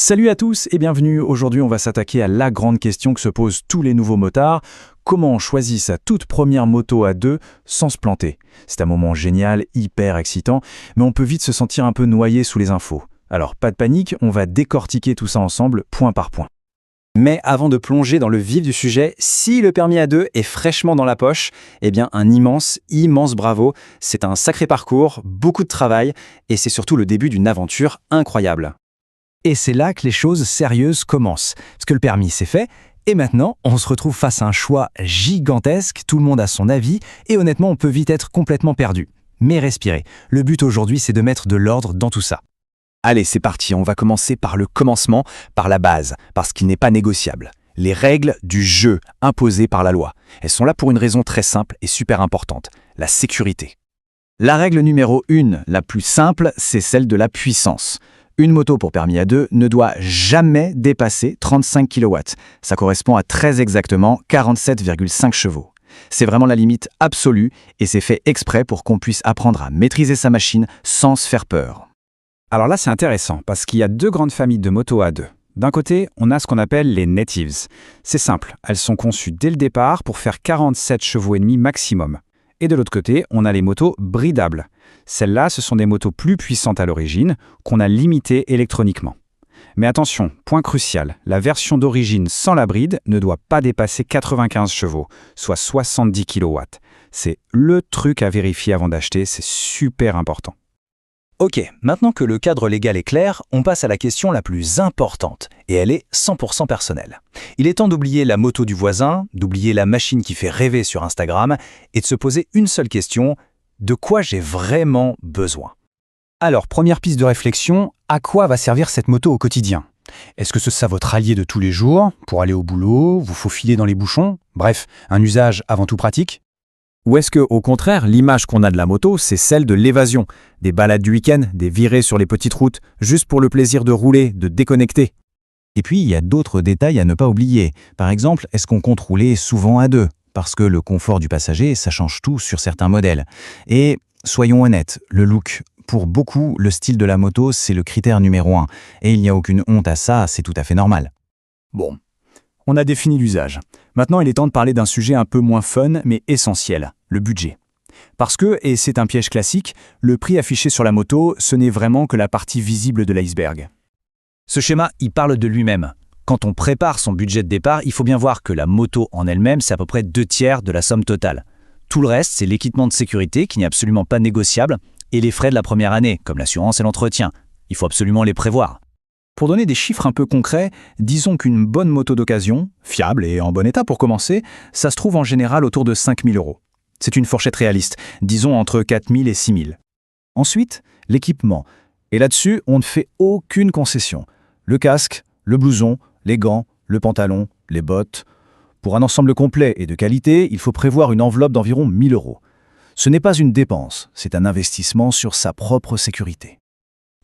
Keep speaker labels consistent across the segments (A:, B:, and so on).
A: Salut à tous et bienvenue. Aujourd'hui, on va s'attaquer à la grande question que se posent tous les nouveaux motards. Comment on choisit sa toute première moto à deux sans se planter? C'est un moment génial, hyper excitant, mais on peut vite se sentir un peu noyé sous les infos. Alors, pas de panique, on va décortiquer tout ça ensemble, point par point.
B: Mais avant de plonger dans le vif du sujet, si le permis A2 est fraîchement dans la poche, eh bien un immense bravo. C'est un sacré parcours, beaucoup de travail, et c'est surtout le début d'une aventure incroyable.
C: Et c'est là que les choses sérieuses commencent. Parce que le permis, c'est fait. Et maintenant, on se retrouve face à un choix gigantesque. Tout le monde a son avis. Et honnêtement, on peut vite être complètement perdu. Mais respirez. Le but aujourd'hui, c'est de mettre de l'ordre dans tout ça.
B: Allez, c'est parti, on va commencer par le commencement, par la base, parce qu'il n'est pas négociable. Les règles du jeu imposées par la loi. Elles sont là pour une raison très simple et super importante, la sécurité. La règle numéro 1, la plus simple, c'est celle de la puissance. Une moto pour permis A2 ne doit jamais dépasser 35 kW. Ça correspond à très exactement 47,5 chevaux. C'est vraiment la limite absolue et c'est fait exprès pour qu'on puisse apprendre à maîtriser sa machine sans se faire peur.
A: Alors là, c'est intéressant parce qu'il y a deux grandes familles de motos à deux. D'un côté, on a ce qu'on appelle les natives. C'est simple, elles sont conçues dès le départ pour faire 47 chevaux et demi maximum. Et de l'autre côté, on a les motos bridables. Celles-là, ce sont des motos plus puissantes à l'origine, qu'on a limitées électroniquement. Mais attention, point crucial, la version d'origine sans la bride ne doit pas dépasser 95 chevaux, soit 70 kW. C'est le truc à vérifier avant d'acheter, c'est super important.
C: Ok, maintenant que le cadre légal est clair, on passe à la question la plus importante, et elle est 100% personnelle. Il est temps d'oublier la moto du voisin, d'oublier la machine qui fait rêver sur Instagram, et de se poser une seule question, de quoi j'ai vraiment besoin? Alors, première piste de réflexion, à quoi va servir cette moto au quotidien? Est-ce que c'est votre allié de tous les jours, pour aller au boulot, vous faufiler dans les bouchons? Bref, un usage avant tout pratique?
A: Ou est-ce que, au contraire, l'image qu'on a de la moto, c'est celle de l'évasion, des balades du week-end, des virées sur les petites routes, juste pour le plaisir de rouler, de déconnecter?
C: Et puis, il y a d'autres détails à ne pas oublier. Par exemple, est-ce qu'on compte rouler souvent à deux? Parce que le confort du passager, ça change tout sur certains modèles. Et soyons honnêtes, le look. Pour beaucoup, le style de la moto, c'est le critère numéro 1. Et il n'y a aucune honte à ça, c'est tout à fait normal.
A: Bon, on a défini l'usage. Maintenant, il est temps de parler d'un sujet un peu moins fun, mais essentiel, le budget. Parce que, et c'est un piège classique, le prix affiché sur la moto, ce n'est vraiment que la partie visible de l'iceberg.
C: Ce schéma, il parle de lui-même. Quand on prépare son budget de départ, il faut bien voir que la moto en elle-même, c'est à peu près 2/3 de la somme totale. Tout le reste, c'est l'équipement de sécurité qui n'est absolument pas négociable et les frais de la première année, comme l'assurance et l'entretien. Il faut absolument les prévoir.
A: Pour donner des chiffres un peu concrets, disons qu'une bonne moto d'occasion, fiable et en bon état pour commencer, ça se trouve en général autour de 5 000 €. C'est une fourchette réaliste, disons entre 4 000 et 6 000. Ensuite, l'équipement. Et là-dessus, on ne fait aucune concession. Le casque, le blouson, les gants, le pantalon, les bottes. Pour un ensemble complet et de qualité, il faut prévoir une enveloppe d'environ 1 000 €. Ce n'est pas une dépense, c'est un investissement sur sa propre sécurité.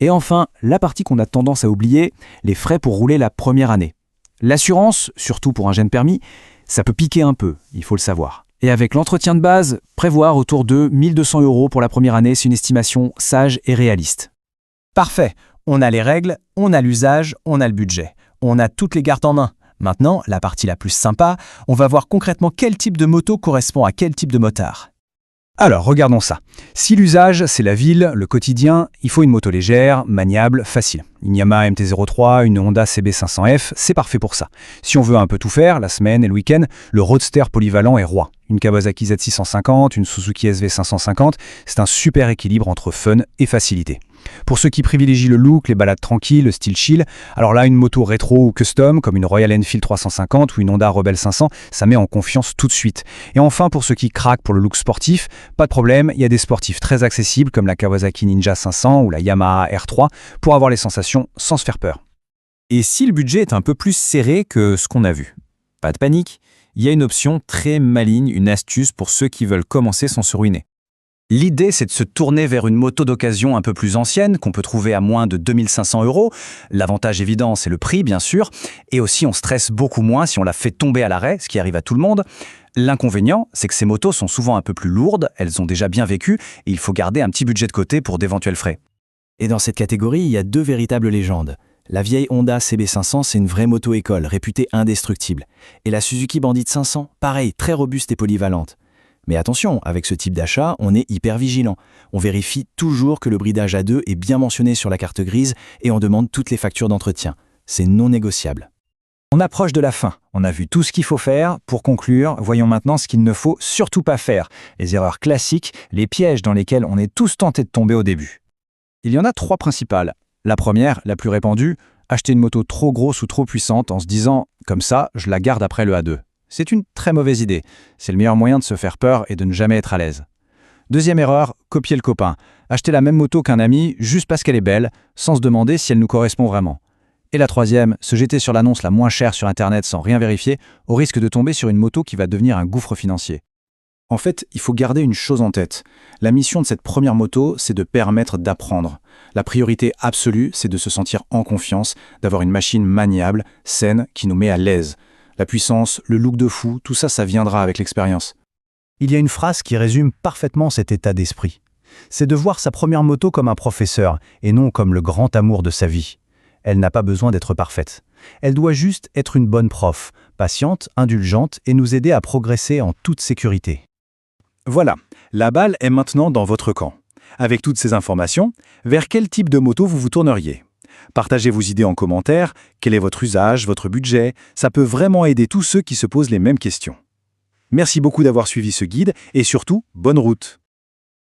A: Et enfin, la partie qu'on a tendance à oublier, les frais pour rouler la première année. L'assurance, surtout pour un jeune permis, ça peut piquer un peu, il faut le savoir. Et avec l'entretien de base, prévoir autour de 1 200 € pour la première année, c'est une estimation sage et réaliste. Parfait, on a les règles, on a l'usage, on a le budget. On a toutes les cartes en main. Maintenant, la partie la plus sympa, on va voir concrètement quel type de moto correspond à quel type de motard. Alors, regardons ça. Si l'usage, c'est la ville, le quotidien, il faut une moto légère, maniable, facile. Une Yamaha MT-03, une Honda CB500F, c'est parfait pour ça. Si on veut un peu tout faire, la semaine et le week-end, le roadster polyvalent est roi. Une Kawasaki Z650, une Suzuki SV550, c'est un super équilibre entre fun et facilité. Pour ceux qui privilégient le look, les balades tranquilles, le style chill, alors là, une moto rétro ou custom, comme une Royal Enfield 350 ou une Honda Rebel 500, ça met en confiance tout de suite. Et enfin, pour ceux qui craquent pour le look sportif, pas de problème, il y a des sportifs très accessibles comme la Kawasaki Ninja 500 ou la Yamaha R3 pour avoir les sensations sans se faire peur. Et si le budget est un peu plus serré que ce qu'on a vu? Pas de panique, il y a une option très maligne, une astuce pour ceux qui veulent commencer sans se ruiner. L'idée, c'est de se tourner vers une moto d'occasion un peu plus ancienne, qu'on peut trouver à moins de 2 500 €. L'avantage évident, c'est le prix, bien sûr. Et aussi, on stresse beaucoup moins si on la fait tomber à l'arrêt, ce qui arrive à tout le monde. L'inconvénient, c'est que ces motos sont souvent un peu plus lourdes, elles ont déjà bien vécu, et il faut garder un petit budget de côté pour d'éventuels frais.
C: Et dans cette catégorie, il y a deux véritables légendes.
A: La vieille Honda CB500, c'est une vraie moto-école, réputée indestructible. Et la Suzuki Bandit 500, pareil, très robuste et polyvalente. Mais attention, avec ce type d'achat, on est hyper vigilant. On vérifie toujours que le bridage A2 est bien mentionné sur la carte grise et on demande toutes les factures d'entretien. C'est non négociable.
C: On approche de la fin. On a vu tout ce qu'il faut faire. Pour conclure, voyons maintenant ce qu'il ne faut surtout pas faire. Les erreurs classiques, les pièges dans lesquels on est tous tentés de tomber au début. Il y en a 3 principales. La première, la plus répandue, acheter une moto trop grosse ou trop puissante en se disant « comme ça, je la garde après le A2 ». C'est une très mauvaise idée. C'est le meilleur moyen de se faire peur et de ne jamais être à l'aise. Deuxième erreur, copier le copain. Acheter la même moto qu'un ami juste parce qu'elle est belle, sans se demander si elle nous correspond vraiment. Et la troisième, se jeter sur l'annonce la moins chère sur Internet sans rien vérifier, au risque de tomber sur une moto qui va devenir un gouffre financier.
A: En fait, il faut garder une chose en tête. La mission de cette première moto, c'est de permettre d'apprendre. La priorité absolue, c'est de se sentir en confiance, d'avoir une machine maniable, saine, qui nous met à l'aise. La puissance, le look de fou, tout ça, ça viendra avec l'expérience.
C: Il y a une phrase qui résume parfaitement cet état d'esprit. C'est de voir sa première moto comme un professeur et non comme le grand amour de sa vie. Elle n'a pas besoin d'être parfaite. Elle doit juste être une bonne prof, patiente, indulgente et nous aider à progresser en toute sécurité.
A: Voilà, la balle est maintenant dans votre camp. Avec toutes ces informations, vers quel type de moto vous vous tourneriez ? Partagez vos idées en commentaire, quel est votre usage, votre budget, ça peut vraiment aider tous ceux qui se posent les mêmes questions. Merci beaucoup d'avoir suivi ce guide et surtout, bonne route!